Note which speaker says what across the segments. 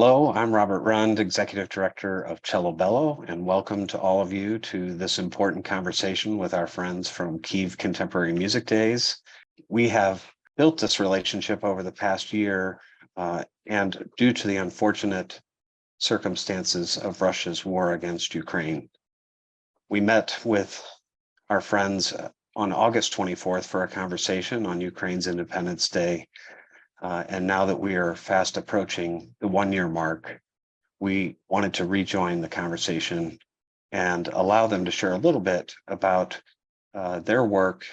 Speaker 1: Hello, I'm Robert Rund, Executive Director of CelloBello, and welcome to all of you to this important conversation with our friends from Kyiv Contemporary Music Days. We have built this relationship over the past year, and due to the unfortunate circumstances of Russia's war against Ukraine. We met with our friends on August 24th for a conversation on Ukraine's Independence Day. And now that we are fast approaching the 1-year mark, we wanted to rejoin the conversation and allow them to share a little bit about their work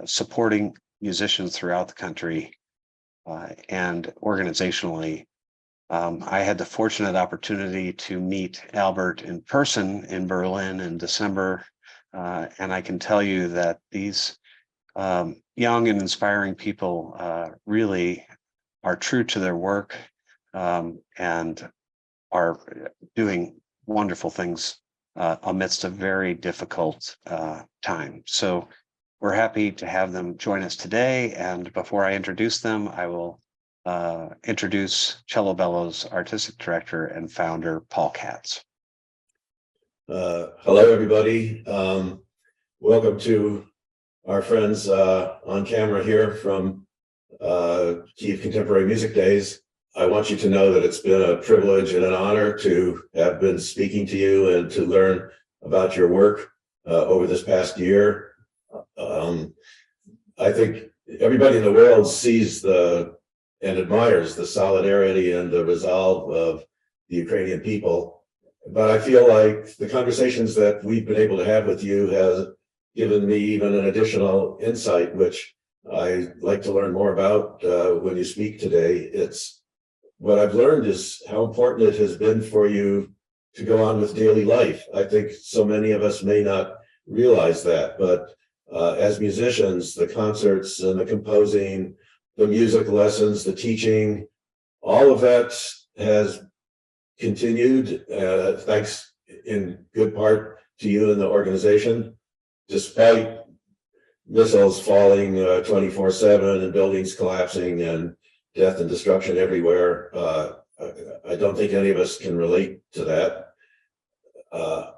Speaker 1: supporting musicians throughout the country and organizationally. I had the fortunate opportunity to meet Albert in person in Berlin in December, and I can tell you that these young and inspiring people really are true to their work and are doing wonderful things amidst a very difficult time. So we're happy to have them join us today. And before I introduce them, I will introduce CelloBello's artistic director and founder, Paul Katz.
Speaker 2: Hello, everybody. Welcome to our friends on camera here from Kyiv Contemporary Music Days. I want you to know that it's been a privilege and an honor to have been speaking to you and to learn about your work over this past year. I think everybody in the world sees and admires the solidarity and the resolve of the Ukrainian people. But I feel like the conversations that we've been able to have with you has given me even an additional insight, which I like to learn more about when you speak today. What I've learned is how important it has been for you to go on with daily life. I think so many of us may not realize that, but as musicians, the concerts and the composing, the music lessons, the teaching, all of that has continued, thanks in good part to you and the organization, despite missiles falling 24/7 and buildings collapsing and death and destruction everywhere. I don't think any of us can relate to that.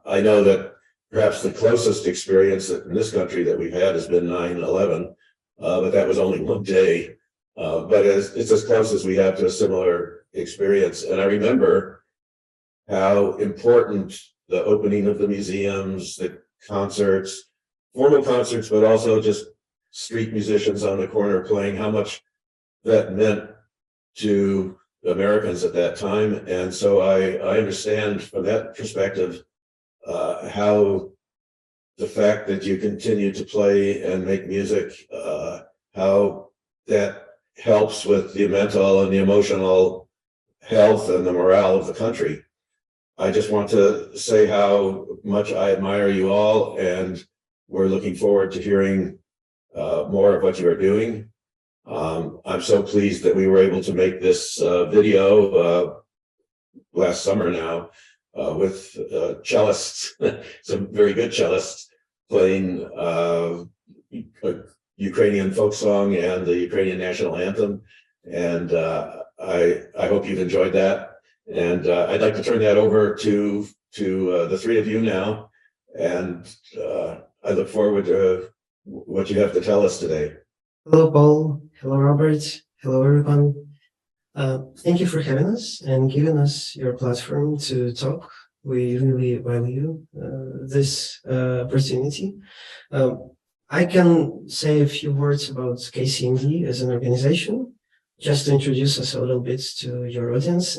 Speaker 2: I know that perhaps the closest experience in this country that we've had has been 9/11, but that was only one day. But it's as close as we have to a similar experience. And I remember how important the opening of the museums, the concerts, formal concerts, but also just street musicians on the corner playing, how much that meant to Americans at that time. And so I understand from that perspective how the fact that you continue to play and make music, how that helps with the mental and the emotional health and the morale of the country. I just want to say how much I admire you all, and we're looking forward to hearing more of what you are doing. I'm so pleased that we were able to make this video last summer now with cellists, some very good cellists playing Ukrainian folk song and the Ukrainian national anthem. And I hope you've enjoyed that. And I'd like to turn that over to the three of you now. And I look forward to what you have to tell us today.
Speaker 3: Hello, Paul. Hello, Robert. Hello, everyone. Thank you for having us and giving us your platform to talk. We really value this opportunity. I can say a few words about KCMD as an organization, just to introduce us a little bit to your audience.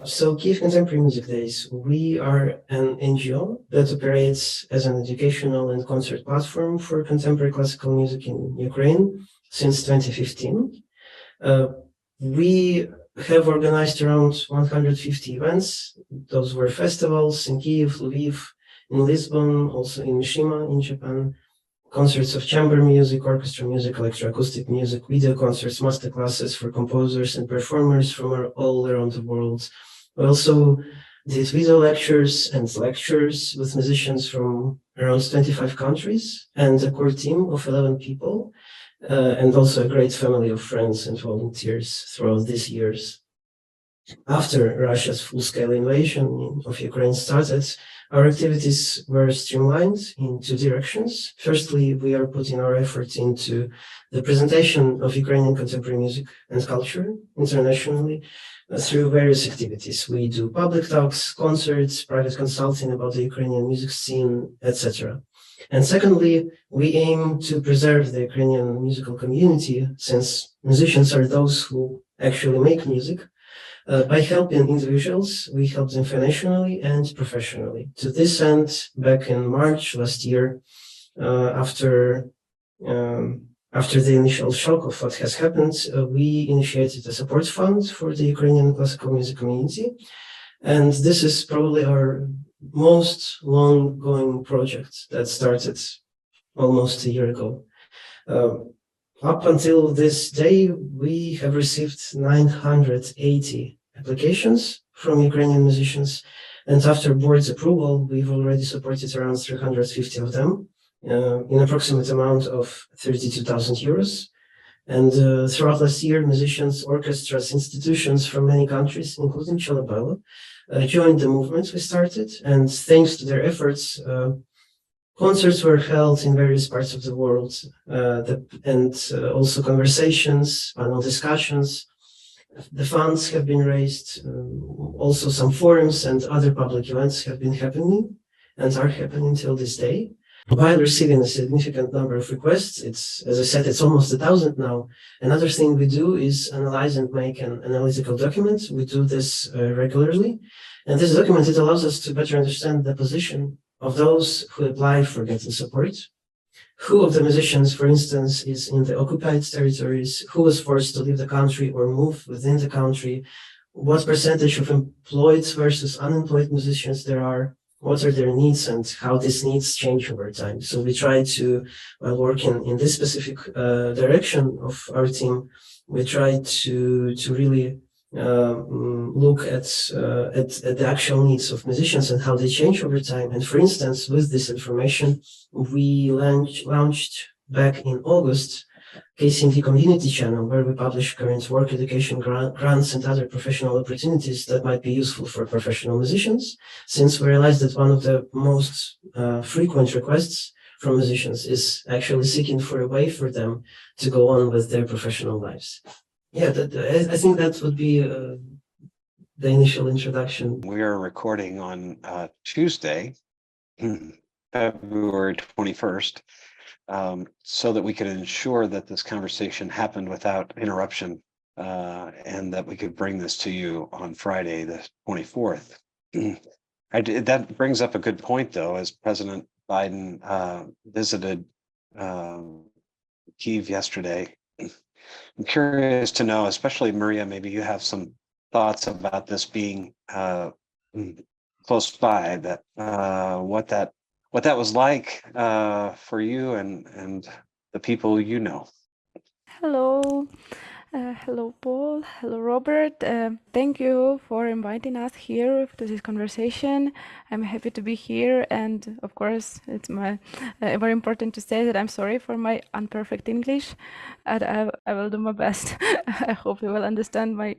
Speaker 3: So Kyiv Contemporary Music Days, we are an NGO that operates as an educational and concert platform for contemporary classical music in Ukraine since 2015. We have organized around 150 events. Those were festivals in Kyiv, Lviv, in Lisbon, also in Mishima in Japan, concerts of chamber music, orchestra music, electroacoustic music, video concerts, masterclasses for composers and performers from all around the world. We also did video lectures and lectures with musicians from around 25 countries and a core team of 11 people, and also a great family of friends and volunteers throughout these years. After Russia's full-scale invasion of Ukraine started, our activities were streamlined in two directions. Firstly, we are putting our effort into the presentation of Ukrainian contemporary music and culture internationally through various activities. We do public talks, concerts, private consulting about the Ukrainian music scene, etc. And secondly, we aim to preserve the Ukrainian musical community, since musicians are those who actually make music. By helping individuals, we help them financially and professionally. To this end, back in March last year, after the initial shock of what has happened, we initiated a support fund for the Ukrainian classical music community. And this is probably our most long-going project that started almost a year ago. Up until this day, we have received 980 applications from Ukrainian musicians, and after board's approval, we've already supported around 350 of them in approximate amount of 32,000 euros. And throughout last year, musicians, orchestras, institutions from many countries, including CelloBello, joined the movement we started, and thanks to their efforts, concerts were held in various parts of the world, and also conversations, panel discussions. The funds have been raised. Also, some forums and other public events have been happening and are happening till this day. While receiving a significant number of requests, as I said, it's almost 1,000 now. Another thing we do is analyze and make an analytical document. We do this regularly. And this document, it allows us to better understand the position of those who apply for getting support. Who of the musicians, for instance, is in the occupied territories? Who was forced to leave the country or move within the country? What percentage of employed versus unemployed musicians there are? What are their needs and how these needs change over time? So we try to, while working in this specific direction of our team, we try to really look at the actual needs of musicians and how they change over time. And for instance, with this information, we launched back in August KCMT community channel, where we publish current work education grants and other professional opportunities that might be useful for professional musicians, since we realized that one of the most frequent requests from musicians is actually seeking for a way for them to go on with their professional lives. Yeah, I think that would be the initial introduction.
Speaker 1: We are recording on Tuesday, February 21st, so that we could ensure that this conversation happened without interruption, and that we could bring this to you on Friday, the 24th. That brings up a good point, though, as President Biden visited Kyiv yesterday. I'm curious to know, especially Maria, maybe you have some thoughts about this being close by, that what that was like for you and the people you know.
Speaker 4: Hello. Hello, Paul. Hello, Robert. Thank you for inviting us here to this conversation. I'm happy to be here, and of course, it's very important to say that I'm sorry for my imperfect English, and I will do my best. I hope you will understand my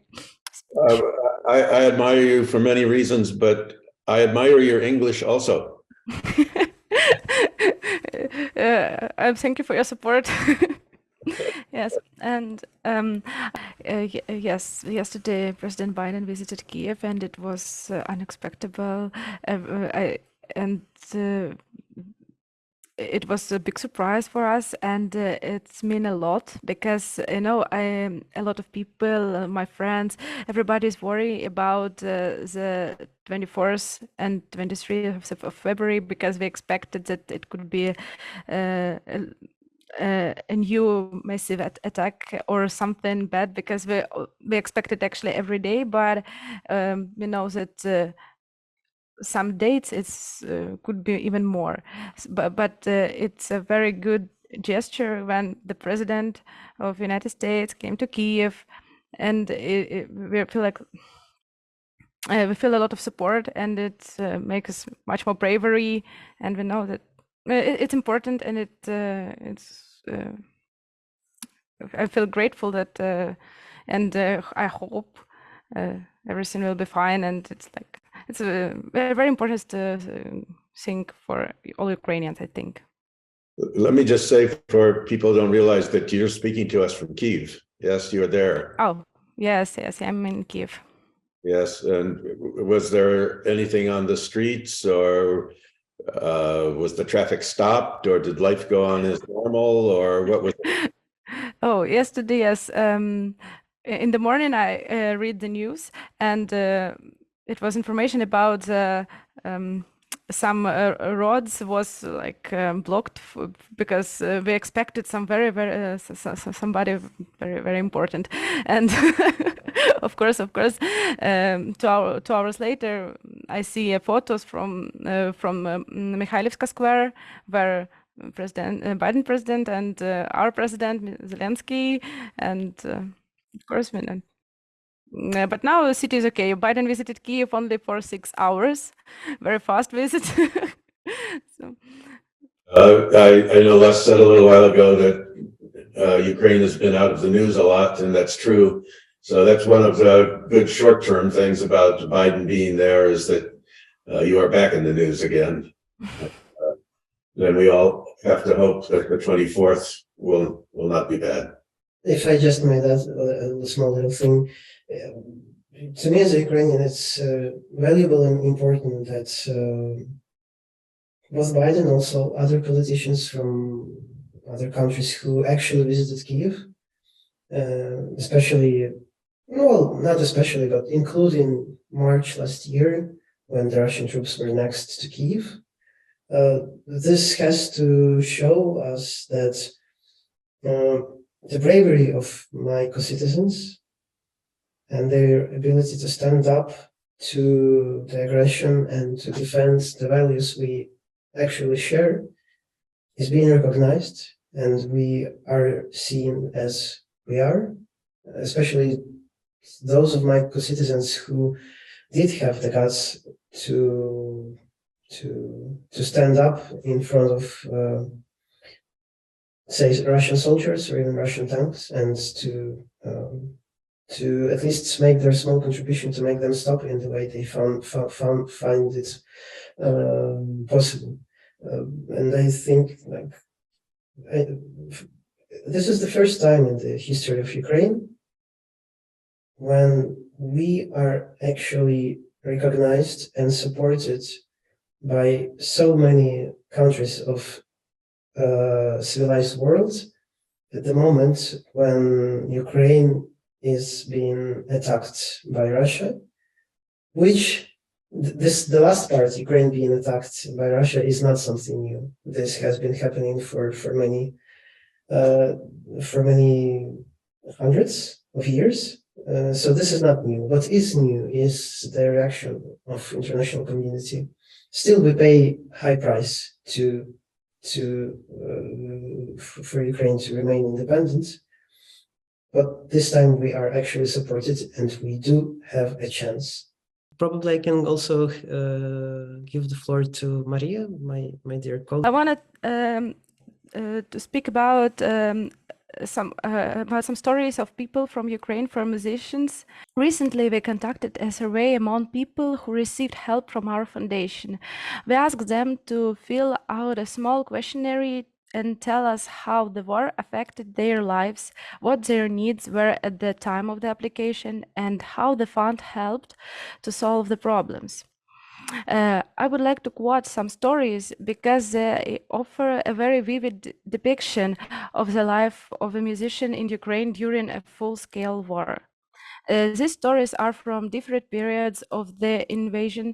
Speaker 4: speech.
Speaker 2: I admire you for many reasons, but I admire your English also.
Speaker 4: Thank you for your support. Yes, and yes, yesterday President Biden visited Kiev, and it was unexpected. It was a big surprise for us, and it's mean a lot, because a lot of people, my friends, everybody's worried about the 24th and 23rd of February, because we expected that it could be a new massive attack or something bad, because we expected actually every day, but we know that some dates it's could be even more, but it's a very good gesture when the president of United States came to Kiev, and we feel like we feel a lot of support, and it makes us much more bravery, and we know that it's important, and it's I feel grateful that and I hope everything will be fine. And it's like, it's a very, very important thing for all Ukrainians, I think.
Speaker 2: Let me just say, for people who don't realize, that you're speaking to us from Kyiv. Yes, you're there.
Speaker 4: Oh, yes, I'm in Kyiv.
Speaker 2: Yes, and was there anything on the streets, or was the traffic stopped, or did life go on as normal, or what was it?
Speaker 4: Oh, yesterday, yes. In the morning, I read the news, and it was information about some roads was like blocked because we expected some somebody very, very important, and of course, 2 hours later, I see photos from Mikhailivska Square, where Biden president and our president Zelensky, and of course, but now the city is okay. Biden visited Kyiv only for 6 hours, very fast visit. So.
Speaker 2: I know Les said a little while ago that Ukraine has been out of the news a lot, and that's true. So that's one of the good short-term things about Biden being there, is that you are back in the news again. Then we all have to hope that the 24th will not be bad.
Speaker 3: If I just made that a small little thing, to me as a Ukrainian, it's valuable and important that both Biden and also other politicians from other countries who actually visited Kyiv, especially, well, not especially, but including March last year when the Russian troops were next to Kyiv. This has to show us that the bravery of my co-citizens and their ability to stand up to the aggression and to defend the values we actually share is being recognized, and we are seen as we are, especially those of my co-citizens who did have the guts to stand up in front of say Russian soldiers or even Russian tanks, and to at least make their small contribution to make them stop in the way they find it possible. And I think this is the first time in the history of Ukraine when we are actually recognized and supported by so many countries of civilized world at the moment when Ukraine is being attacked by Russia, which the last part, Ukraine being attacked by Russia, is not something new. This has been happening for many hundreds of years. So this is not new. What is new is the reaction of international community. Still, we pay high price for Ukraine to remain independent, but this time we are actually supported, and we do have a chance. Probably I can also give the floor to Maria, my dear colleague.
Speaker 4: I wanted to speak about some stories of people from Ukraine, from musicians. Recently, we conducted a survey among people who received help from our foundation. We asked them to fill out a small questionnaire and tell us how the war affected their lives, what their needs were at the time of the application, and how the fund helped to solve the problems. I would like to quote some stories because they offer a very vivid depiction of the life of a musician in Ukraine during a full-scale war. These stories are from different periods of the invasion.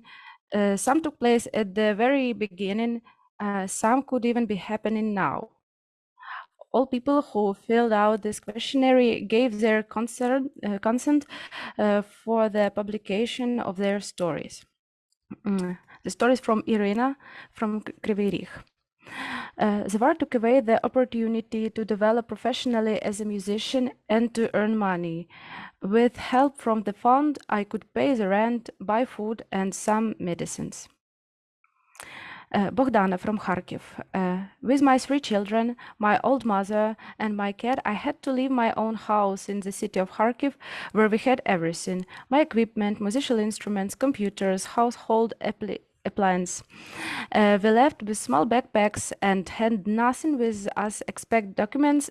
Speaker 4: Some took place at the very beginning, some could even be happening now. All people who filled out this questionnaire gave their consent for the publication of their stories. The stories from Elena from Kryvyi Rih. The war took away the opportunity to develop professionally as a musician and to earn money. With help from the fund, I could pay the rent, buy food, and some medicines. Bogdana from Kharkiv. With my 3 children, my old mother, and my cat, I had to leave my own house in the city of Kharkiv, where we had everything: my equipment, musical instruments, computers, household appliances. We left with small backpacks and had nothing with us except documents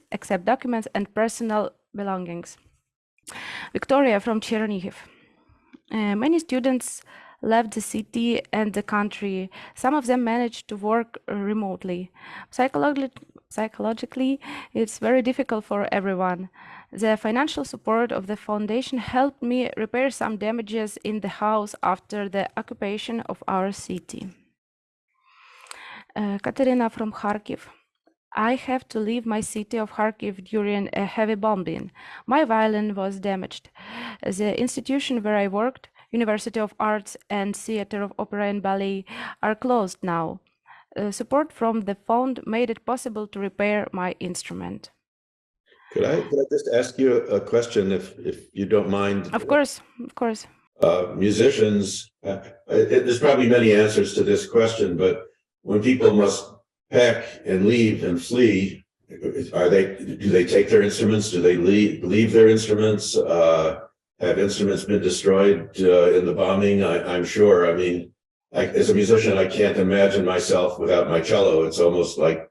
Speaker 4: and personal belongings. Victoria from Chernihiv. Many students left the city and the country. Some of them managed to work remotely. Psychologically, it's very difficult for everyone. The financial support of the foundation helped me repair some damages in the house after the occupation of our city. Katerina from Kharkiv. I have to leave my city of Kharkiv during a heavy bombing. My violin was damaged. The institution where I worked, University of Arts and Theatre of Opera and Ballet, are closed now. Support from the fund made it possible to repair my instrument.
Speaker 2: Could I just ask you a question, if you don't mind?
Speaker 4: Of course.
Speaker 2: Musicians, there's probably many answers to this question, but when people must pack and leave and flee, do they take their instruments? Do they leave their instruments? Have instruments been destroyed in the bombing? I'm sure. I mean, as a musician, I can't imagine myself without my cello. It's almost like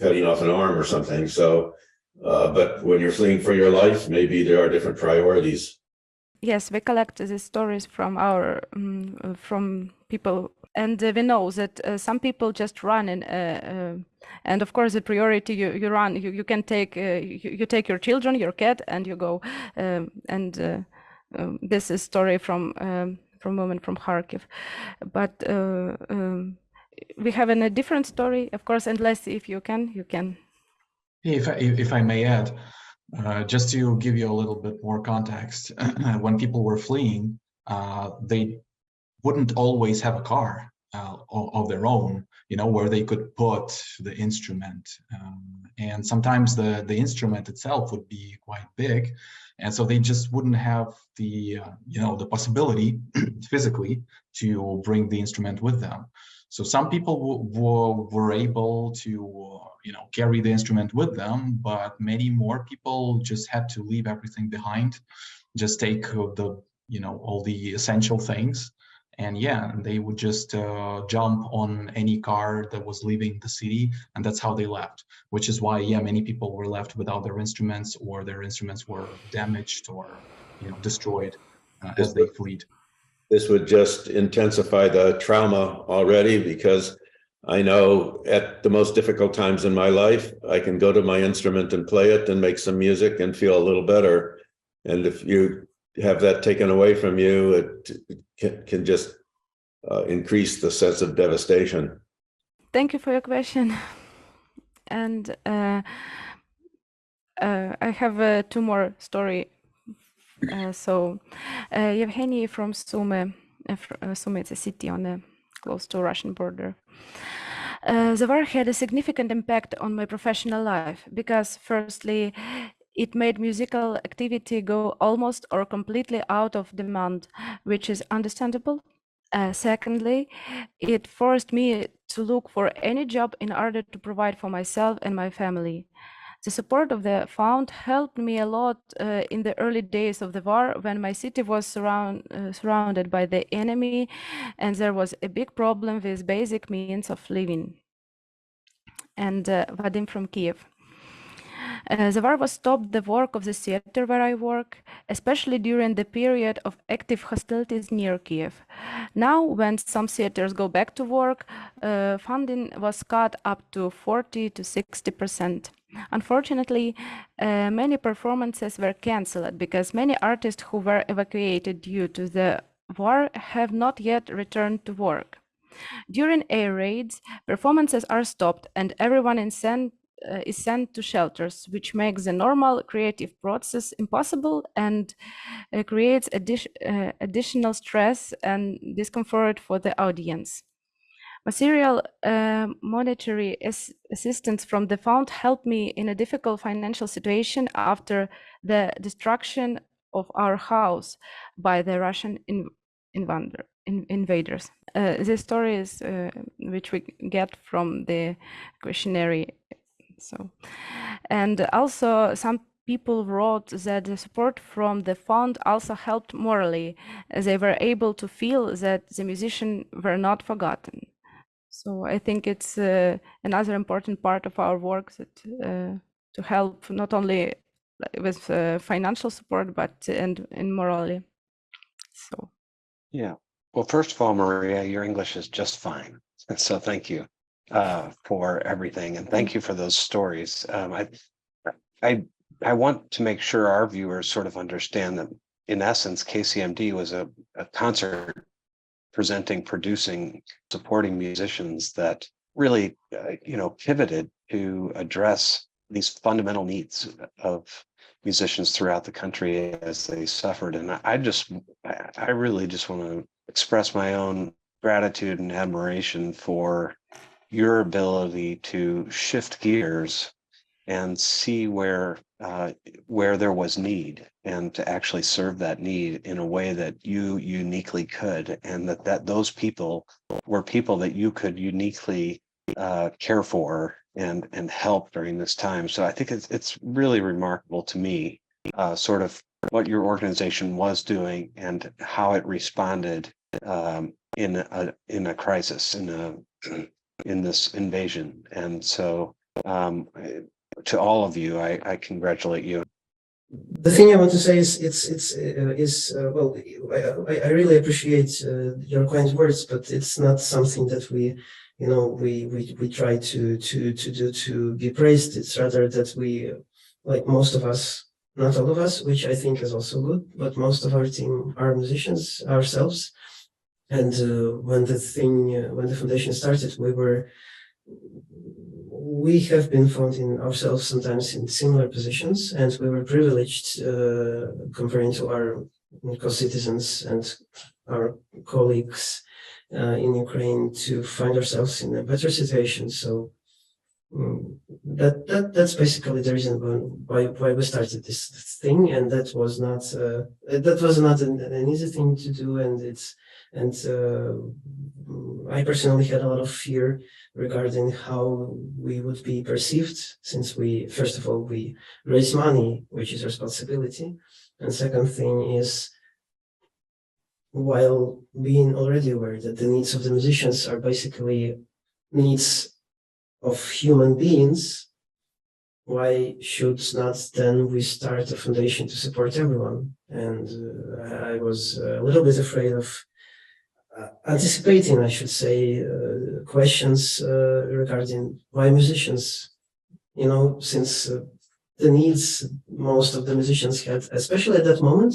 Speaker 2: cutting off an arm or something. So, but when you're fleeing for your life, maybe there are different priorities.
Speaker 4: Yes, we collect these stories from from people, and we know that some people just run, and of course the priority you run. You can take you take your children, your cat, and you go. This is story from woman from Kharkiv, but we have a different story, of course. And Les, if you can.
Speaker 5: If I may add. Just to give you a little bit more context, when people were fleeing, they wouldn't always have a car of their own, where they could put the instrument. And sometimes the instrument itself would be quite big. And so they just wouldn't have the, the possibility physically to bring the instrument with them. So some people were able to, carry the instrument with them, but many more people just had to leave everything behind, just take the, all the essential things. And they would just jump on any car that was leaving the city, and that's how they left. Which is why, many people were left without their instruments, or their instruments were damaged or, destroyed as they fled.
Speaker 2: This would just intensify the trauma already, because I know at the most difficult times in my life, I can go to my instrument and play it and make some music and feel a little better. And if you have that taken away from you, it can just increase the sense of devastation.
Speaker 4: Thank you for your question. And I have 2 more stories. So Evgeny from Sumy. Sumy is a city close to Russian border. The war had a significant impact on my professional life because, firstly, it made musical activity go almost or completely out of demand, which is understandable. Secondly, it forced me to look for any job in order to provide for myself and my family. The support of the fund helped me a lot in the early days of the war, when my city was surrounded by the enemy, and there was a big problem with basic means of living. And Vadim from Kiev. The war was stopped the work of the theater where I work, especially during the period of active hostilities near Kiev. Now, when some theaters go back to work, funding was cut up to 40 to 60%. Unfortunately, many performances were cancelled because many artists who were evacuated due to the war have not yet returned to work. During air raids, performances are stopped and everyone is sent to shelters, which makes the normal creative process impossible and creates additional stress and discomfort for the audience. Material monetary assistance from the fund helped me in a difficult financial situation after the destruction of our house by the Russian invader. invaders. This story is which we get from the questionnaire. So, and also some people wrote that the support from the fund also helped morally, as they were able to feel that the musicians were not forgotten. So I think it's another important part of our work, that to help not only with financial support, but and morally. So
Speaker 1: Yeah. Well, first of all, Maria, your English is just fine. So thank you for everything, and thank you for those stories. I want to make sure our viewers sort of understand that, in essence, KCMD was a concert presenting, producing, supporting musicians that really, pivoted to address these fundamental needs of musicians throughout the country as they suffered. And I really just want to express my own gratitude and admiration for your ability to shift gears and see where there was need, and to actually serve that need in a way that you uniquely could, and that those people were people that you could uniquely care for and help during this time. So I think it's really remarkable to me, sort of what your organization was doing and how it responded in a crisis, in this invasion. And so to all of you, I congratulate you.
Speaker 3: The thing I want to say is, well, I really appreciate your kind words, but it's not something that we try to do to be praised. It's rather that we, like most of us, not all of us, which I think is also good, but most of our team are musicians ourselves. And when the foundation started, we have been finding ourselves sometimes in similar positions, and we were privileged comparing to our co-citizens and our colleagues in Ukraine to find ourselves in a better situation. So that's basically the reason why we started this thing, and that was not an easy thing to do, and I personally had a lot of fear regarding how we would be perceived, since first of all, we raise money, which is responsibility. And second thing is, while being already aware that the needs of the musicians are basically needs of human beings, why should not then we start a foundation to support everyone? And I was a little bit afraid of anticipating, I should say, questions regarding why musicians, since the needs most of the musicians had, especially at that moment,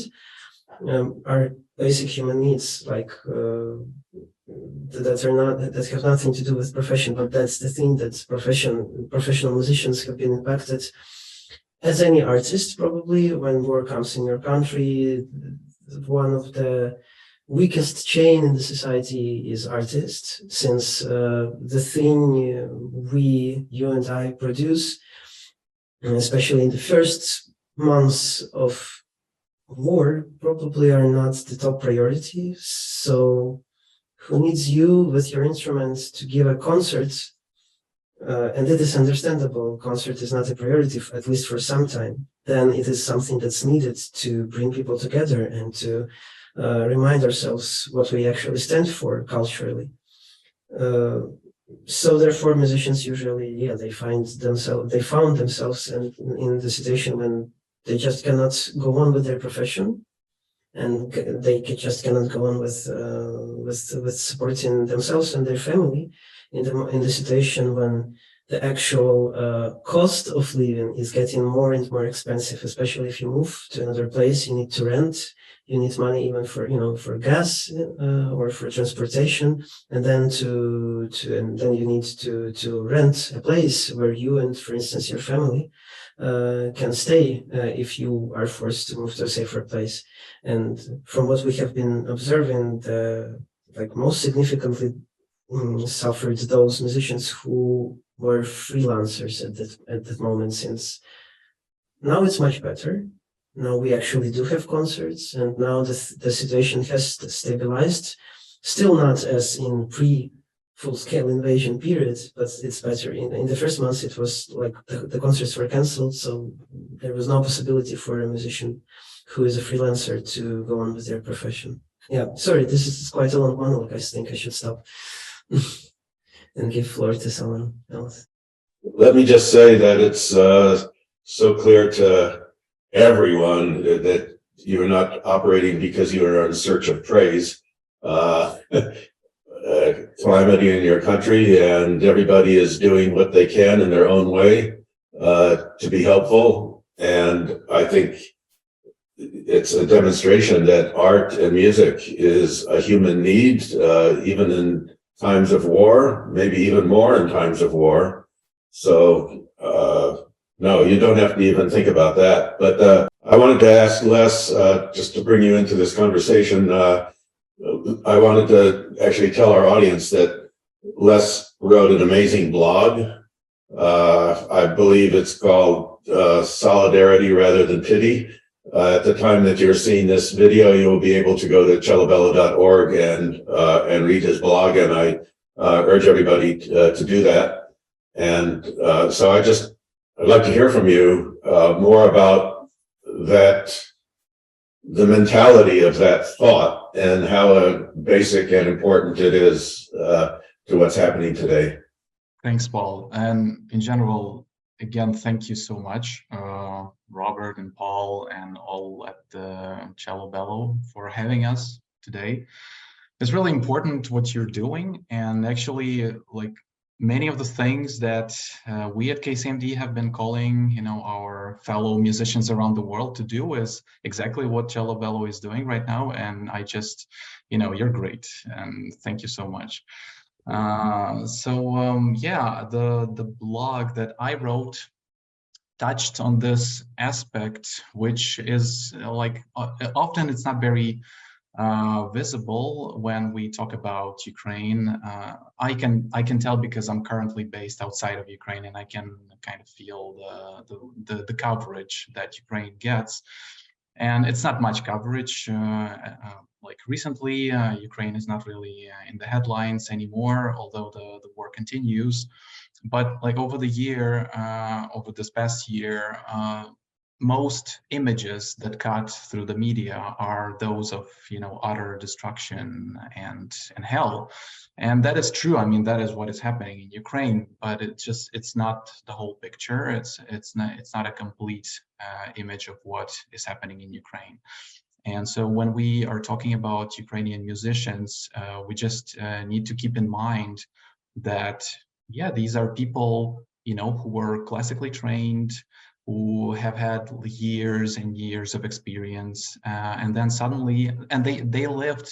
Speaker 3: are basic human needs, like that have nothing to do with profession. But that's the thing, that professional musicians have been impacted, as any artist probably, when war comes in your country. One of the weakest chain in the society is artists, since the thing you and I produce, especially in the first months of war, probably are not the top priority. So who needs you with your instruments to give a concert? And it is understandable, concert is not a priority, at least for some time. Then it is something that's needed to bring people together and to remind ourselves what we actually stand for culturally. So therefore, musicians usually, they found themselves in the situation when they just cannot go on with their profession, and they just cannot go on with supporting themselves and their family in the situation when the actual cost of living is getting more and more expensive. Especially if you move to another place, you need to rent. You need money even for gas or for transportation, and then you need to rent a place where you and, for instance, your family can stay if you are forced to move to a safer place. And from what we have been observing, most significantly suffered those musicians who were freelancers at that moment, since now it's much better. Now we actually do have concerts, and now the situation has stabilized. Still not as in pre-full-scale invasion periods, but it's better. In the first months, it was like the concerts were cancelled, so there was no possibility for a musician who is a freelancer to go on with their profession. Yeah, sorry, this is quite a long monologue. I think I should stop and give floor to someone else.
Speaker 2: Let me just say that it's so clear to everyone that you're not operating because you are in search of praise. Calamity in your country, and everybody is doing what they can in their own way to be helpful. And I think it's a demonstration that art and music is a human need, even in times of war, maybe even more in times of war. So, no, you don't have to even think about that. But I wanted to ask Les, just to bring you into this conversation, I wanted to actually tell our audience that Les wrote an amazing blog. I believe it's called Solidary Rather Than Pity. At the time that you're seeing this video, you will be able to go to cellobello.org and read his blog, and I urge everybody to do that. And so I'd like to hear from you more about that, the mentality of that thought, and how basic and important it is to what's happening today.
Speaker 5: Thanks, Paul. And in general, again, thank you so much, Robert and Paul and all at the CelloBello for having us today. It's really important what you're doing, and actually, like many of the things that we at KCMD have been calling, our fellow musicians around the world to do is exactly what CelloBello is doing right now. And I just, you're great, and thank you so much. Yeah, the blog that I wrote touched on this aspect, which is like often it's not very visible when we talk about Ukraine. I can tell because I'm currently based outside of Ukraine, and I can kind of feel the coverage that Ukraine gets, and it's not much coverage. Like recently, Ukraine is not really in the headlines anymore, although the war continues. But like over this past year, most images that cut through the media are those of utter destruction and hell, and that is true. I mean, that is what is happening in Ukraine, but it's not the whole picture. It's not a complete image of what is happening in Ukraine. And so when we are talking about Ukrainian musicians, we just need to keep in mind that these are people who were classically trained, who have had years and years of experience, and then suddenly, and they lived,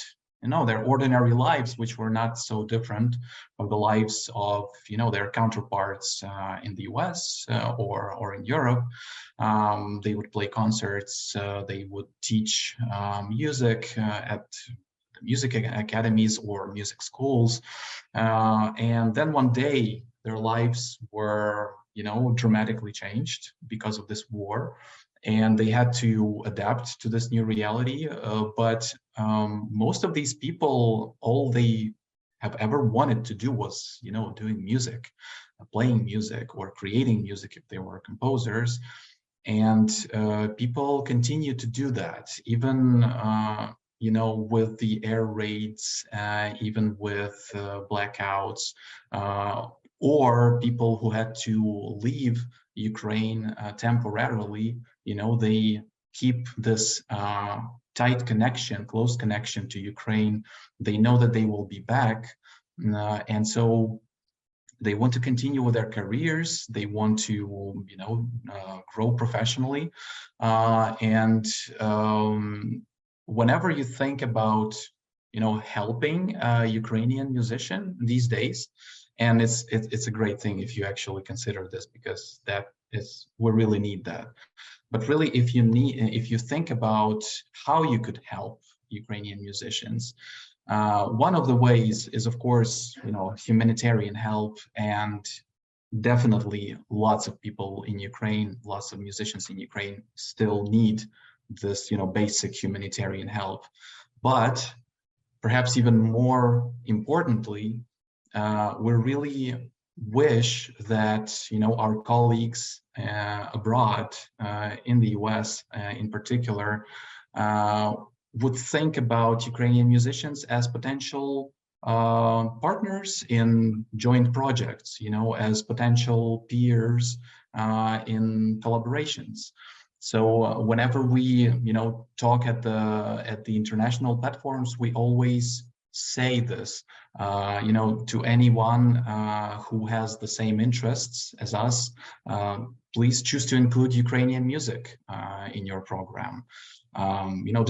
Speaker 5: their ordinary lives, which were not so different from the lives of, their counterparts in the US or in Europe. They would play concerts, they would teach music at music academies or music schools, and then one day their lives were dramatically changed because of this war, and they had to adapt to this new reality. But most of these people, all they have ever wanted to do was doing music, playing music, or creating music if they were composers. And people continue to do that, even with the air raids, even with blackouts, or people who had to leave Ukraine temporarily. They keep this tight connection, close connection to Ukraine. They know that they will be back, and so they want to continue with their careers. They want to, grow professionally, and whenever you think about, helping a Ukrainian musician these days, and it's a great thing if you actually consider this, because we really need that. But really, if you think about how you could help Ukrainian musicians, one of the ways is, of course, humanitarian help, and definitely lots of people in Ukraine, lots of musicians in Ukraine still need this, basic humanitarian help. But perhaps even more importantly, we really wish that our colleagues abroad, in the US in particular, would think about Ukrainian musicians as potential partners in joint projects, as potential peers in collaborations. So whenever we, talk at the international platforms, we always say this, to anyone who has the same interests as us, please choose to include Ukrainian music in your program.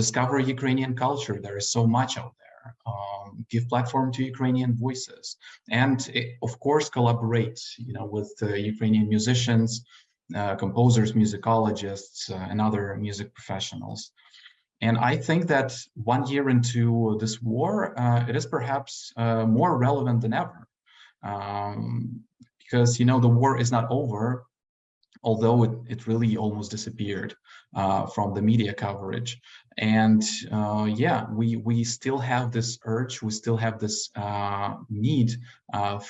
Speaker 5: Discover Ukrainian culture. There is so much out there. Give platform to Ukrainian voices, and of course collaborate, with Ukrainian musicians, composers, musicologists, and other music professionals. And I think that 1 year into this war, it is perhaps more relevant than ever, because the war is not over, although it really almost disappeared from the media coverage. And yeah, we still have this urge, we still have this need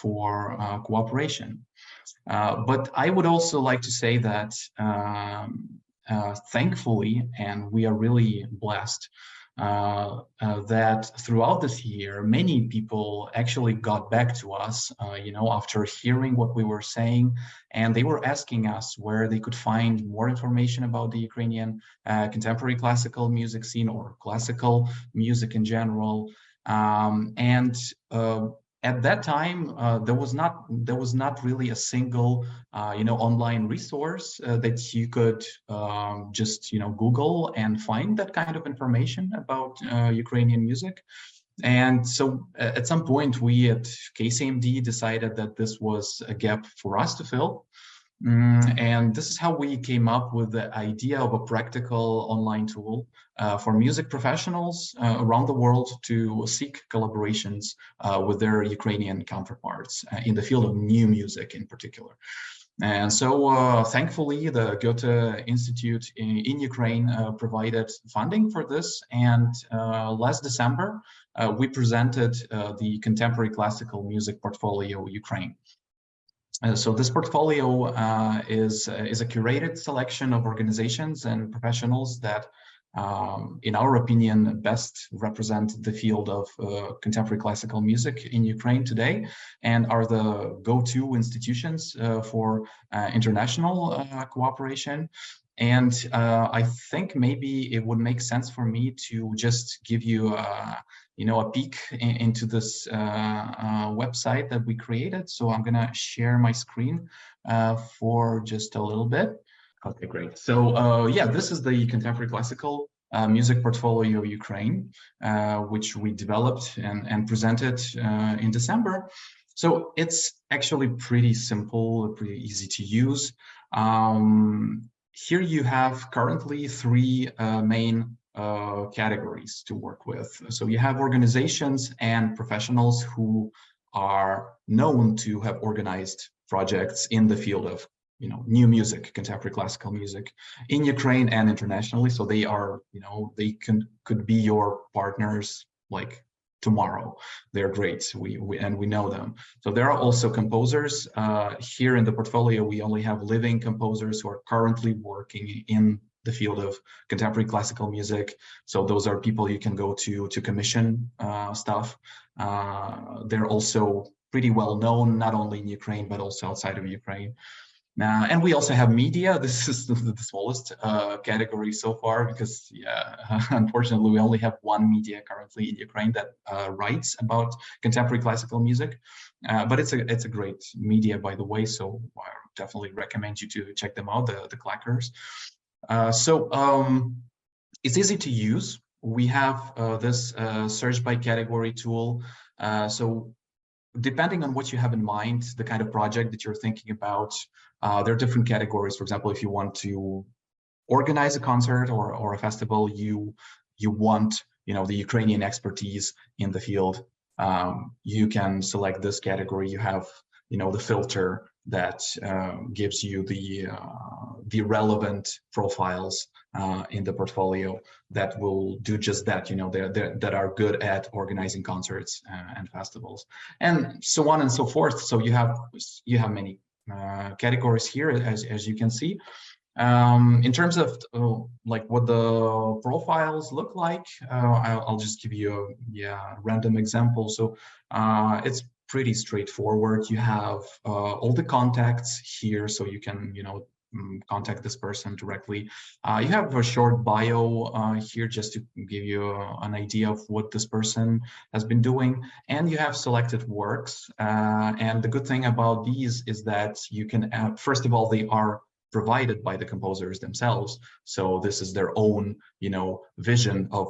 Speaker 5: for cooperation. But I would also like to say that thankfully, and we are really blessed, that throughout this year, many people actually got back to us, after hearing what we were saying, and they were asking us where they could find more information about the Ukrainian contemporary classical music scene or classical music in general. At that time, there was not really a single, online resource that you could just, Google and find that kind of information about Ukrainian music. And so at some point, we at KCMD decided that this was a gap for us to fill. And this is how we came up with the idea of a practical online tool for music professionals around the world to seek collaborations with their Ukrainian counterparts in the field of new music in particular. And so thankfully, the Goethe Institute in Ukraine provided funding for this. And last December, we presented the Contemporary Classical Music Portfolio Ukraine. So this portfolio is a curated selection of organizations and professionals that, in our opinion, best represent the field of contemporary classical music in Ukraine today, and are the go-to institutions for international cooperation. And I think maybe it would make sense for me to just give you a peek into this website that we created. So I'm gonna share my screen for just a little bit. Okay, great. So yeah, this is the Contemporary Classical Music Portfolio Ukraine, which we developed and presented in December. So it's actually pretty simple, pretty easy to use. Here you have currently 3 main categories to work with. So you have organizations and professionals who are known to have organized projects in the field of new music, contemporary classical music in Ukraine and internationally. So they are, they could be your partners like tomorrow. They're great. We know them. So there are also composers. Here in the portfolio, we only have living composers who are currently working in the field of contemporary classical music. So those are people you can go to commission stuff. They're also pretty well known, not only in Ukraine, but also outside of Ukraine. And we also have media. This is the smallest category so far, because unfortunately, we only have one media currently in Ukraine that writes about contemporary classical music. But it's a great media, by the way, so I definitely recommend you to check them out, the clackers. It's easy to use. We have this search by category tool. So depending on what you have in mind, the kind of project that you're thinking about, there are different categories. For example, if you want to organize a concert or a festival, you want the Ukrainian expertise in the field, you can select this category. You have the filter that gives you the relevant profiles in the portfolio that will do just that, you know, that are good at organizing concerts and festivals, and so on and so forth. So you have many categories here, as you can see. In terms of like what the profiles look like, I'll just give you a random example. So it's pretty straightforward. You have all the contacts here, so you can, you know, contact this person directly. You have a short bio here just to give you an idea of what this person has been doing, and you have selected works. And the good thing about these is that you can first of all, they are provided by the composers themselves, so this is their own, you know, vision of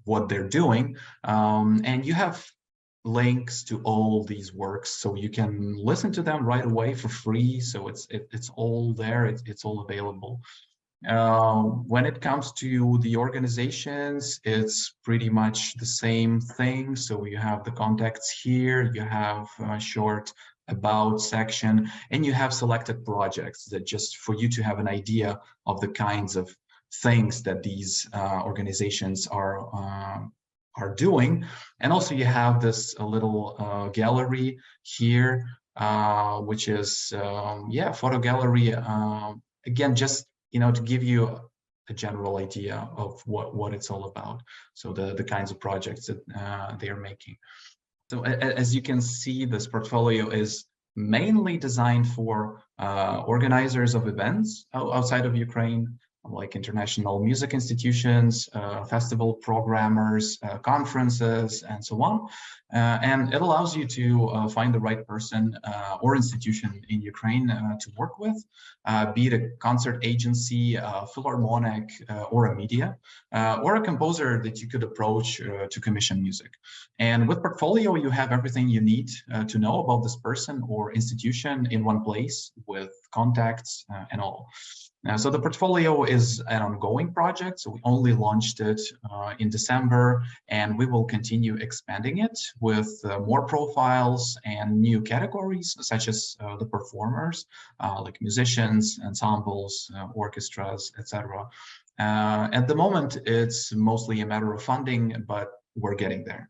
Speaker 5: what they're doing, and you have links to all these works, so you can listen to them right away for free. So it's all there, it's all available. When it comes to the organizations, it's pretty much the same thing. So you have the contacts here, you have a short about section, and you have selected projects that just for you to have an idea of the kinds of things that these organizations are doing. And also you have this little gallery here, which is photo gallery, again, just, you know, to give you a general idea of what it's all about, so the kinds of projects that they are making. So as you can see, this portfolio is mainly designed for organizers of events outside of Ukraine, like international music institutions, festival programmers, conferences, and so on. And it allows you to find the right person or institution in Ukraine to work with, be it a concert agency, philharmonic, or a media, or a composer that you could approach to commission music. And with portfolio, you have everything you need to know about this person or institution in one place, with contacts and all. So the portfolio is an ongoing project. So we only launched it in December, and we will continue expanding it with more profiles and new categories, such as the performers, like musicians, ensembles, orchestras, etc. At the moment, it's mostly a matter of funding, but we're getting there.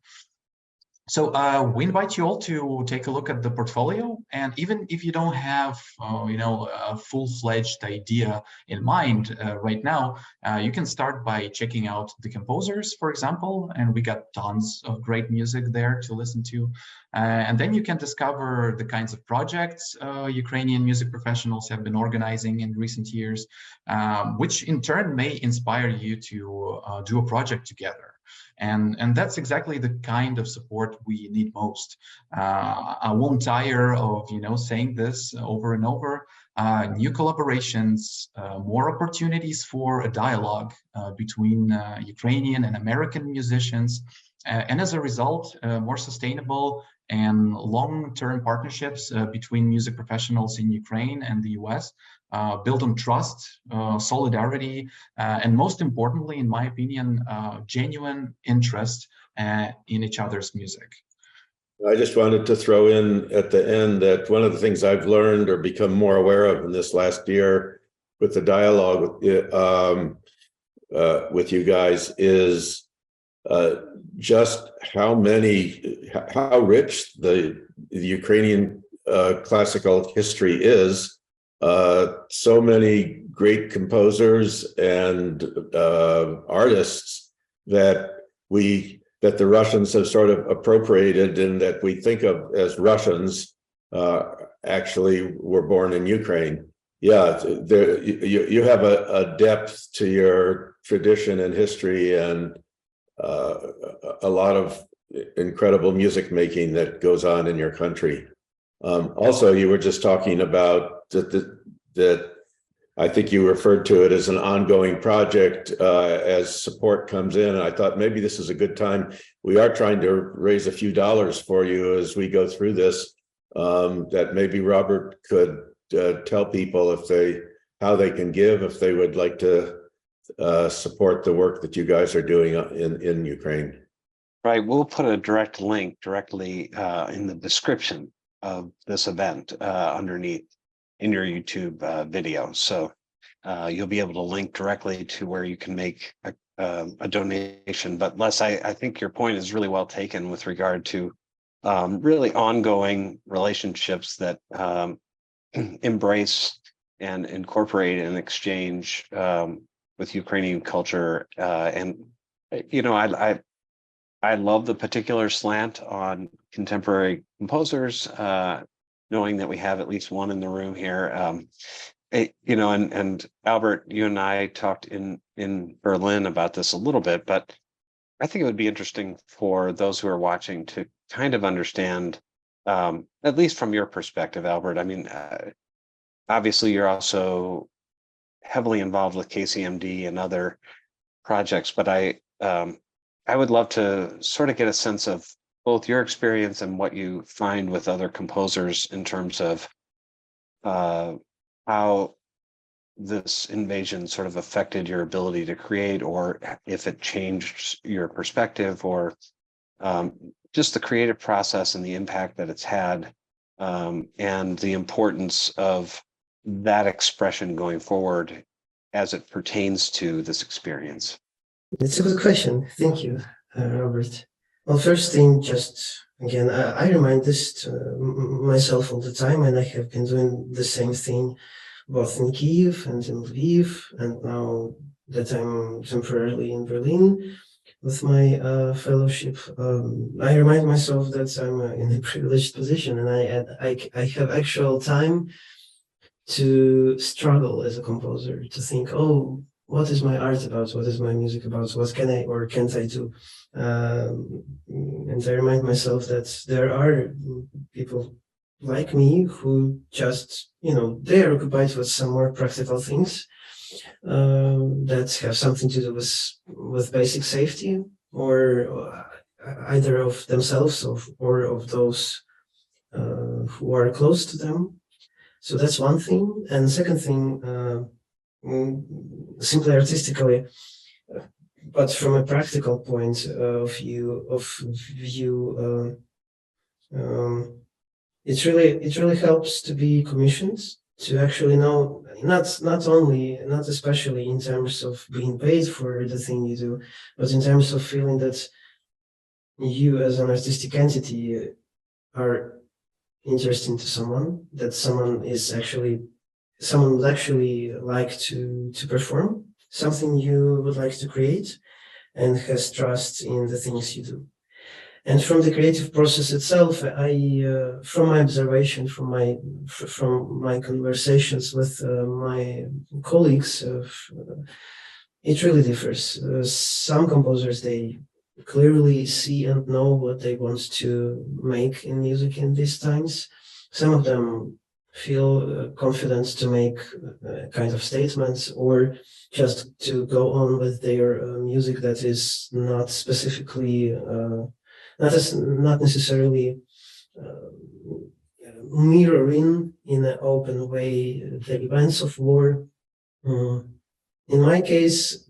Speaker 5: So we invite you all to take a look at the portfolio, and even if you don't have, you know, a full-fledged idea in mind right now, you can start by checking out the composers, for example, and we got tons of great music there to listen to. And then you can discover the kinds of projects Ukrainian music professionals have been organizing in recent years, which in turn may inspire you to do a project together. And that's exactly the kind of support we need most. I won't tire of, you know, saying this over and over. New collaborations, more opportunities for a dialogue between Ukrainian and American musicians, and as a result, more sustainable and long-term partnerships between music professionals in Ukraine and the US, built on trust, solidarity, and most importantly, in my opinion, genuine interest in each other's music.
Speaker 2: I just wanted to throw in at the end that one of the things I've learned or become more aware of in this last year with the dialogue with you guys is just how rich the Ukrainian classical history is. So many great composers and artists that the Russians have sort of appropriated, and that we think of as Russians actually were born in Ukraine. Yeah, you have a depth to your tradition and history, and a lot of incredible music making that goes on in your country. Also, you were just talking about that I think you referred to it as an ongoing project as support comes in. And I thought maybe this is a good time. We are trying to raise a few dollars for you as we go through this, that maybe Robert could tell people how they can give if they would like to support the work that you guys are doing in Ukraine.
Speaker 1: Right, we'll put a direct link directly in the description of this event underneath in your YouTube video. So you'll be able to link directly to where you can make a donation. But Les, I think your point is really well taken with regard to really ongoing relationships that embrace and incorporate and exchange with Ukrainian culture. And, you know, I love the particular slant on contemporary composers, knowing that we have at least one in the room here. You know, and Albert, you and I talked in Berlin about this a little bit, but I think it would be interesting for those who are watching to kind of understand, at least from your perspective, Albert. I mean, obviously, you're also heavily involved with KCMD and other projects, but I would love to sort of get a sense of both your experience and what you find with other composers in terms of how this invasion sort of affected your ability to create, or if it changed your perspective, or just the creative process and the impact that it's had, and the importance of that expression going forward as it pertains to this experience.
Speaker 3: It's a good question. Thank you, Robert. Well, first thing, just again, I remind this to myself all the time, and I have been doing the same thing both in Kyiv and in Lviv, and now that I'm temporarily in Berlin with my fellowship, I remind myself that I'm in a privileged position, and I have actual time to struggle as a composer, to think, oh, what is my art about? What is my music about? What can I or can't I do? And I remind myself that there are people like me who just, you know, they are occupied with some more practical things that have something to do with basic safety, or either of themselves or of those who are close to them. So that's one thing. And the second thing, simply artistically, but from a practical point of view, it really helps to be commissioned, to actually know, not especially in terms of being paid for the thing you do, but in terms of feeling that you as an artistic entity are interesting to someone, that someone would actually like to perform something you would like to create, and has trust in the things you do. And from the creative process itself, from my observation, from my conversations with my colleagues, it really differs. Some composers, they clearly see and know what they want to make in music in these times. Some of them feel confident to make kind of statements, or just to go on with their music that is not specifically not necessarily mirroring in an open way the events of war. In my case,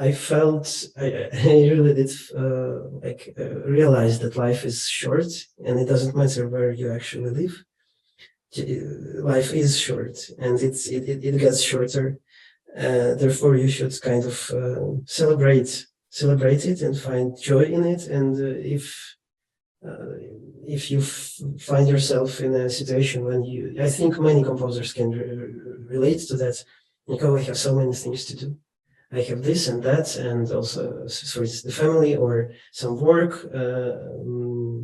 Speaker 3: I felt I really did realize that life is short, and it doesn't matter where you actually live. Life is short, and it gets shorter. Therefore, you should kind of celebrate it and find joy in it. And if you find yourself in a situation when I think many composers can relate to that. Like, oh, I have so many things to do. I have this and that, and also, so it's the family or some work,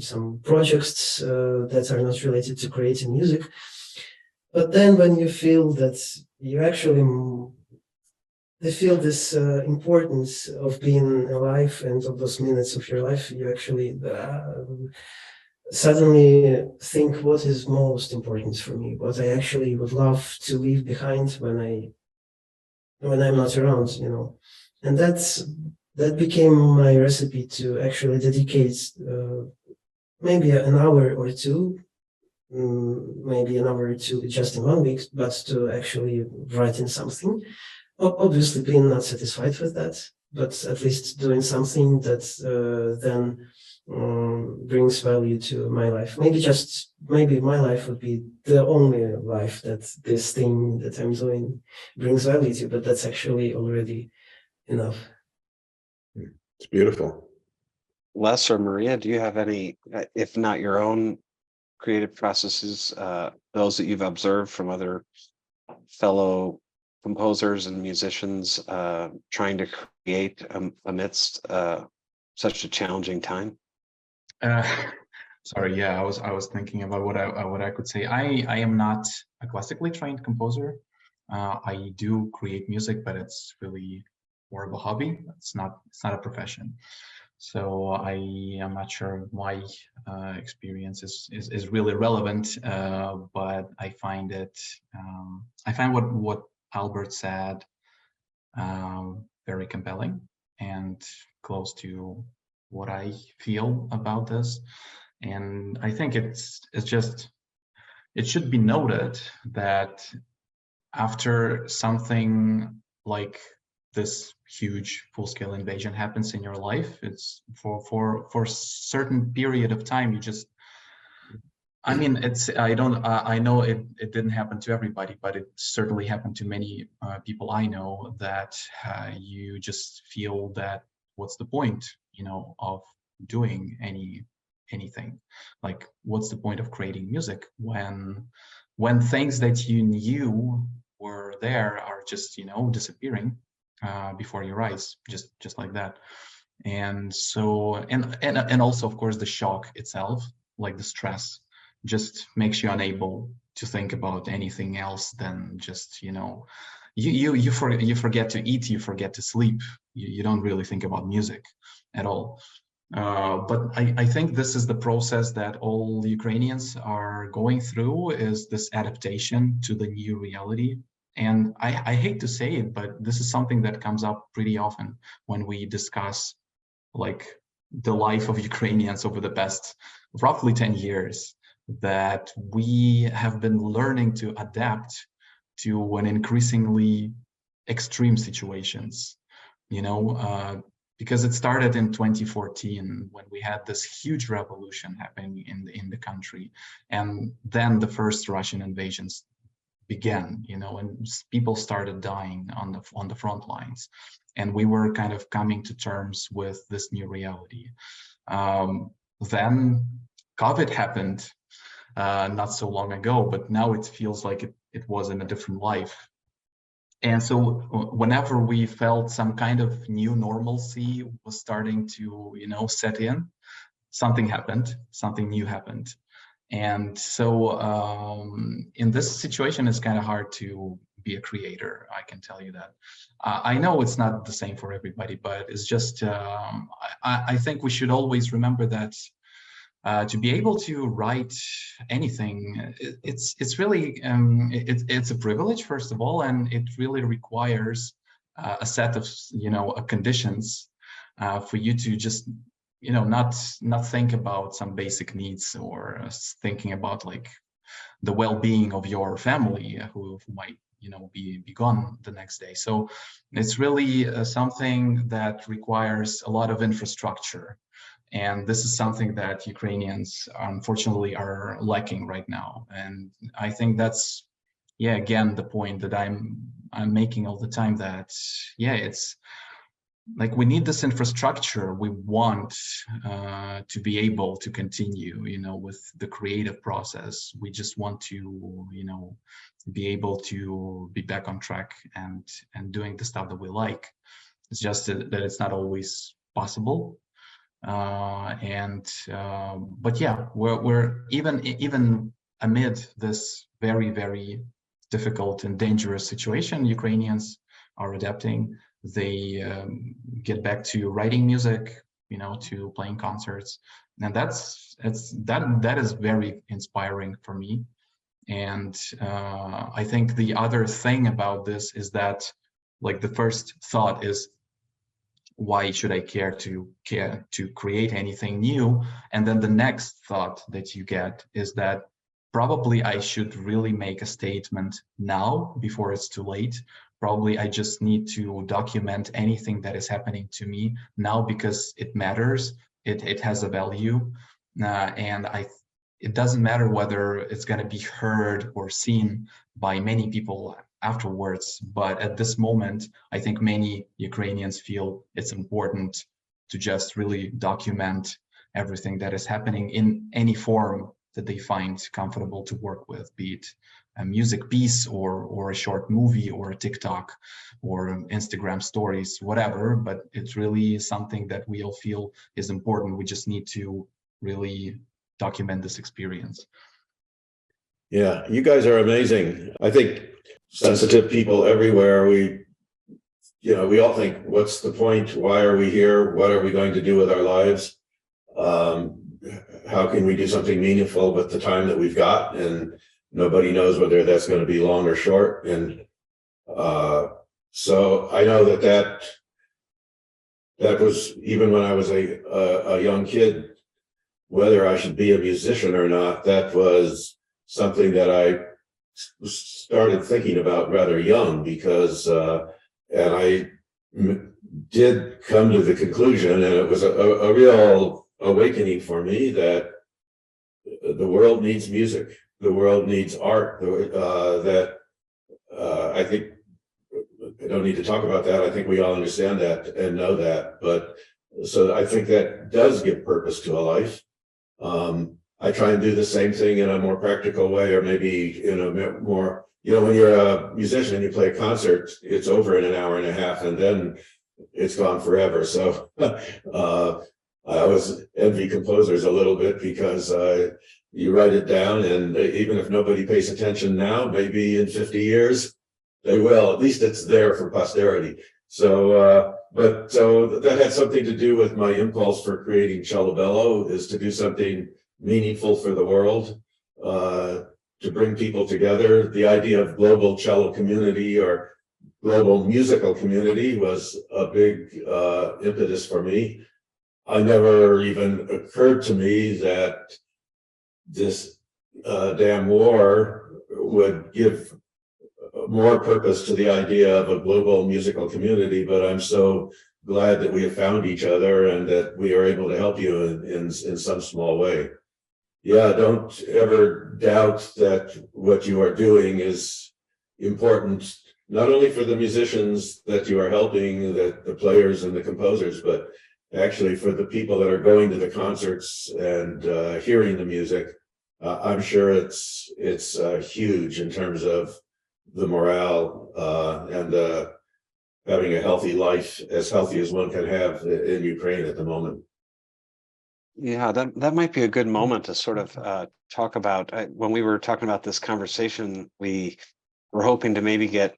Speaker 3: some projects that are not related to creating music. But then when you feel that you actually feel this importance of being alive and of those minutes of your life, you actually suddenly think, what is most important for me? What I actually would love to leave behind when I'm not around, you know. And that became my recipe to actually dedicate maybe an hour or two, just in 1 week, but to actually writing something. Obviously being not satisfied with that, but at least doing something that then brings value to my life. Maybe my life would be the only life that this thing that I'm doing brings value to, but that's actually already enough.
Speaker 2: It's beautiful.
Speaker 1: Les or Maria, do you have any, if not your own creative processes, those that you've observed from other fellow composers and musicians trying to create amidst such a challenging time?
Speaker 5: Sorry, yeah, I was thinking about what I could say. I am not a classically trained composer. I do create music, but it's really more of a hobby. It's not a profession. So I am not sure my experience is really relevant, but I find what Albert said very compelling and close to what I feel about this. And I think it should be noted that after something like this huge full-scale invasion happens in your life, it's for a certain period of time, you just, I mean, I know it didn't happen to everybody, but it certainly happened to many people I know, that you just feel that what's the point, of doing anything? Like, what's the point of creating music when things that you knew were there are just, disappearing before your eyes, just like that. And so, and also, of course, the shock itself, like the stress, just makes you unable to think about anything else than just, you forget to eat, you forget to sleep, you don't really think about music at all. But I think this is the process that all Ukrainians are going through, is this adaptation to the new reality. And I hate to say it, but this is something that comes up pretty often when we discuss like the life of Ukrainians over the past roughly 10 years, that we have been learning to adapt to an increasingly extreme situations, because it started in 2014 when we had this huge revolution happening in the country, and then the first Russian invasions began, and people started dying on the front lines, and we were kind of coming to terms with this new reality. Then COVID happened not so long ago, but now it feels like it was in a different life. And so whenever we felt some kind of new normalcy was starting to, set in, something happened, something new happened. And so in this situation, it's kind of hard to be a creator, I can tell you that. I know it's not the same for everybody, but it's just, I think we should always remember that to be able to write anything, it's really, it's a privilege, first of all, and it really requires a set of, conditions for you to just, not think about some basic needs, or thinking about like the well-being of your family who might, be gone the next day. So it's really something that requires a lot of infrastructure. And this is something that Ukrainians, unfortunately, are lacking right now. And I think that's, again, the point that I'm making all the time, that, it's like we need this infrastructure. We want to be able to continue, with the creative process. We just want to, be able to be back on track and doing the stuff that we like. It's just that it's not always possible. But we're even amid this very, very difficult and dangerous situation, Ukrainians are adapting. They get back to writing music, to playing concerts, and that is very inspiring for me. And I think the other thing about this is that, like, the first thought is, why should I care to create anything new? And then the next thought that you get is that probably I should really make a statement now before it's too late. Probably I just need to document anything that is happening to me now because it matters, it has a value, and it doesn't matter whether it's going to be heard or seen by many people afterwards, but at this moment, I think many Ukrainians feel it's important to just really document everything that is happening in any form that they find comfortable to work with, be it a music piece or a short movie or a TikTok or Instagram stories, whatever, but it's really something that we all feel is important. We just need to really document this experience.
Speaker 2: Yeah, you guys are amazing. I think sensitive people everywhere, we all think, what's the point? Why are we here? What are we going to do with our lives? How can we do something meaningful with the time that we've got? And nobody knows whether that's going to be long or short. And so I know that was, even when I was a young kid, whether I should be a musician or not, that was something that I started thinking about rather young, because and I did come to the conclusion, and it was a real awakening for me, that the world needs music, the world needs art, that I think I don't need to talk about that. I think we all understand that and know that, but so I think that does give purpose to a life. I try and do the same thing in a more practical way, or maybe in a more, when you're a musician and you play a concert, it's over in an hour and a half, and then it's gone forever. So I always envy composers a little bit, because you write it down, and even if nobody pays attention now, maybe in 50 years, they will. At least it's there for posterity. So, so that had something to do with my impulse for creating CelloBello, is to do something meaningful for the world, to bring people together. The idea of global cello community or global musical community was a big impetus for me. I never even occurred to me that this damn war would give more purpose to the idea of a global musical community, but I'm so glad that we have found each other and that we are able to help you in some small way. Yeah, don't ever doubt that what you are doing is important, not only for the musicians that you are helping, the players and the composers, but actually for the people that are going to the concerts and hearing the music. I'm sure it's huge in terms of the morale and having a healthy life, as healthy as one can have in Ukraine at the moment.
Speaker 1: Yeah, that might be a good moment to sort of talk about. When we were talking about this conversation, we were hoping to maybe get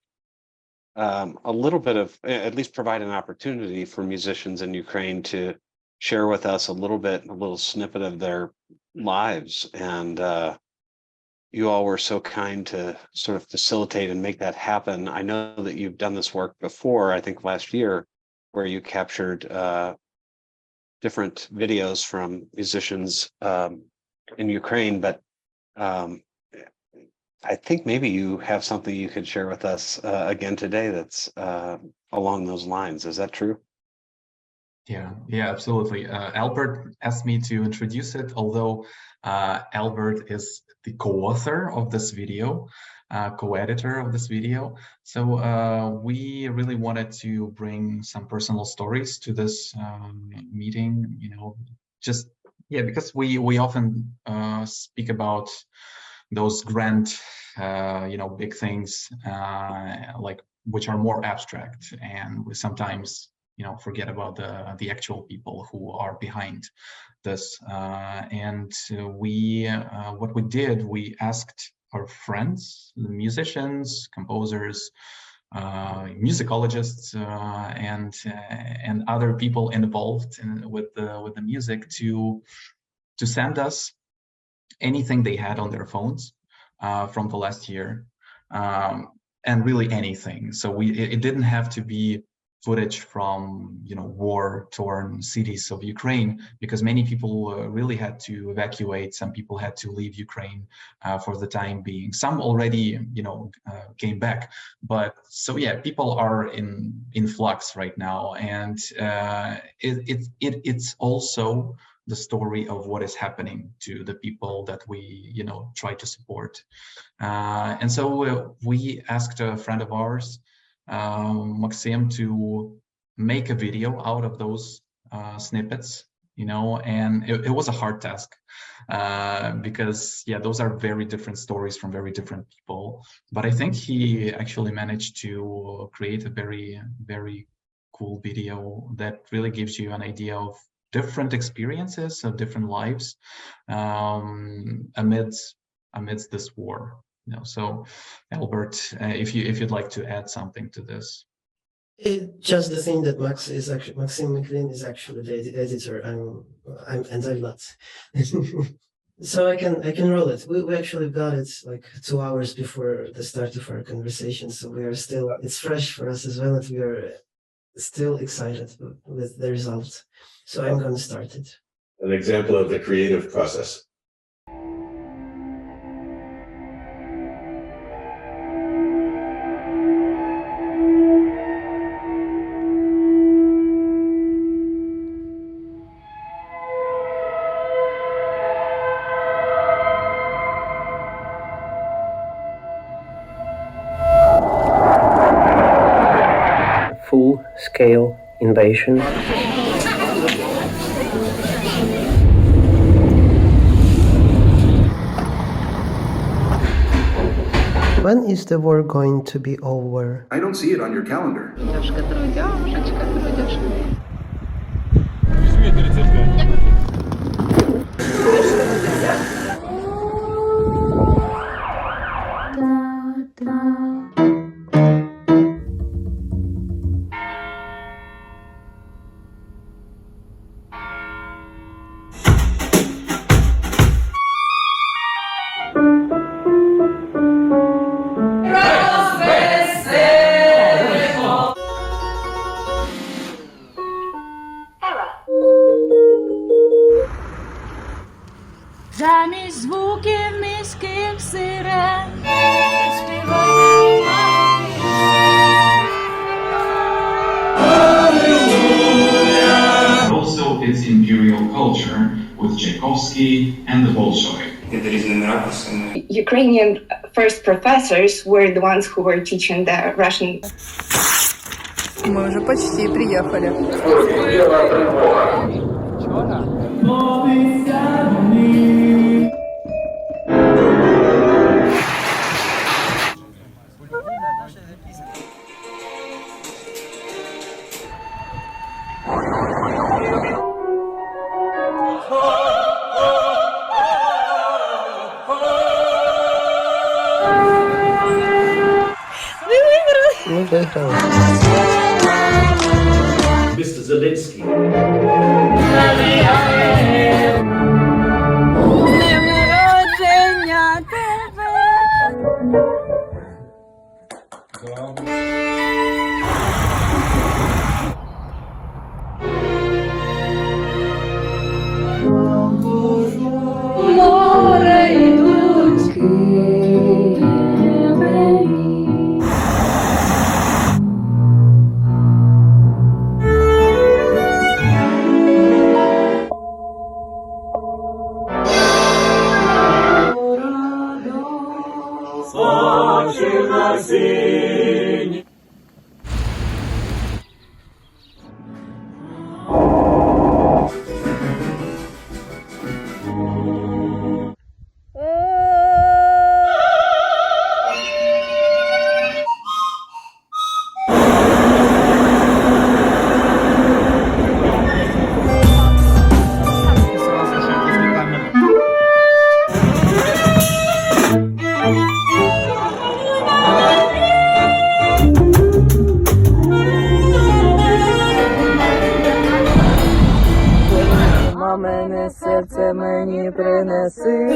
Speaker 1: a little bit of, at least provide an opportunity for musicians in Ukraine to share with us a little snippet of their lives. And you all were so kind to sort of facilitate and make that happen. I know that you've done this work before, I think last year, where you captured different videos from musicians in Ukraine, but I think maybe you have something you could share with us again today that's along those lines. Is that true?
Speaker 5: Yeah, absolutely. Albert asked me to introduce it, although Albert is the co-author of this video, co-editor of this video. So we really wanted to bring some personal stories to this meeting, because we often speak about those grand, big things, like, which are more abstract, and we sometimes forget about the actual people who are behind this. And what we did, we asked our friends, the musicians, composers, musicologists, and other people involved with the music to send us anything they had on their phones from the last year, and really anything. So it didn't have to be footage from war-torn cities of Ukraine, because many people really had to evacuate. Some people had to leave Ukraine for the time being. Some already came back, but so yeah, people are in flux right now, and it's also the story of what is happening to the people that we try to support. And so we asked a friend of ours, Maxim, to make a video out of those snippets, and it was a hard task because those are very different stories from very different people. But I think he actually managed to create a very, very cool video that really gives you an idea of different experiences of different lives amidst this war. So Albert, if you'd like to add something to this.
Speaker 3: Just the thing that Maxim McLean is actually the editor. I'm not. So I can roll it. We actually got it like 2 hours before the start of our conversation. So we are still, it's fresh for us as well, and we are still excited with the result. So I'm going to start it.
Speaker 2: An example of the creative process.
Speaker 6: Full-scale invasion.
Speaker 3: When is the war going to be over?
Speaker 7: I don't see it on your calendar.
Speaker 8: Замість звуків міських сирен
Speaker 9: Also its imperial culture with Tchaikovsky and the Bolshoi.
Speaker 10: Ukrainian first professors were the ones who were teaching the Russian.
Speaker 4: Мы уже почти приехали.
Speaker 2: Mr. Zelensky.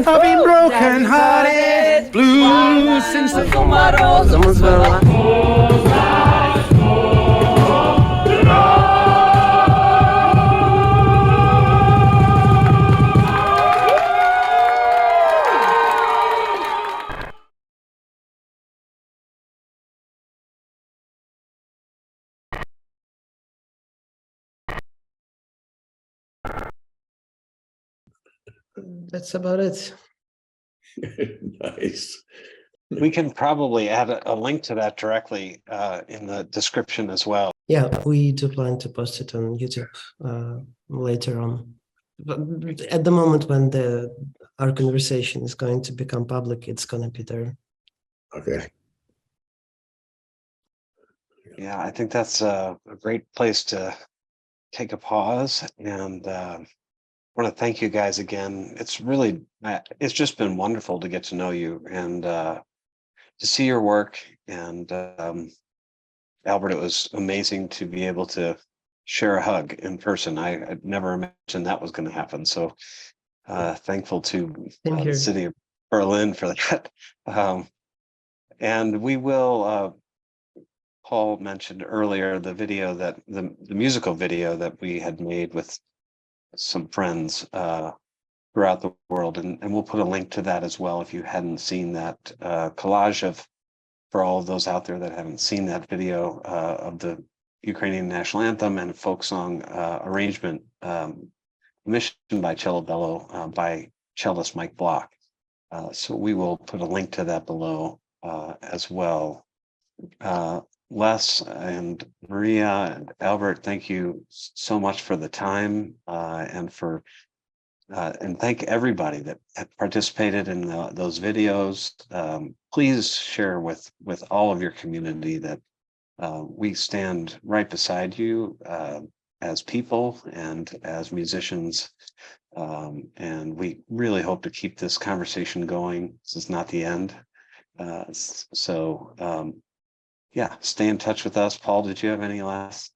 Speaker 11: I've been broken hearted, blue since the
Speaker 3: That's about it.
Speaker 2: Nice.
Speaker 1: We can probably add a link to that directly in the description as well.
Speaker 3: Yeah, we do plan to post it on YouTube later on. But at the moment when our conversation is going to become public, it's going to be there.
Speaker 2: Okay.
Speaker 1: Yeah, I think that's a great place to take a pause, and I want to thank you guys again. It's really, it's just been wonderful to get to know you and to see your work. And Albert, it was amazing to be able to share a hug in person. I never imagined that was going to happen. So thankful to the city of Berlin for that. And we will, Paul mentioned earlier the video that the musical video that we had made with some friends throughout the world, and we'll put a link to that as well if you hadn't seen that collage of, for all of those out there that haven't seen that video of the Ukrainian national anthem and folk song arrangement commissioned by CelloBello by cellist Mike Block. So we will put a link to that below as well. Les and Maria and Albert, thank you so much for the time and for and thank everybody that participated in those videos. Please share with all of your community that we stand right beside you as people and as musicians. And we really hope to keep this conversation going. This is not the end. Yeah, stay in touch with us. Paul, did you have any last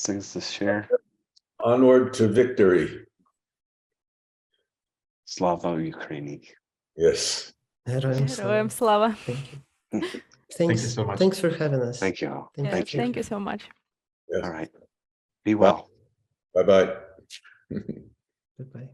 Speaker 1: things to share?
Speaker 2: Onward to victory.
Speaker 1: Slava Ukraini.
Speaker 2: Yes.
Speaker 4: Heroям слава.
Speaker 3: Thank you.
Speaker 5: Thank you so much.
Speaker 3: Thanks for having us.
Speaker 1: Thank you all.
Speaker 4: Thank you so much.
Speaker 2: Yes.
Speaker 1: All right. Be well.
Speaker 2: Bye-bye.
Speaker 3: Goodbye.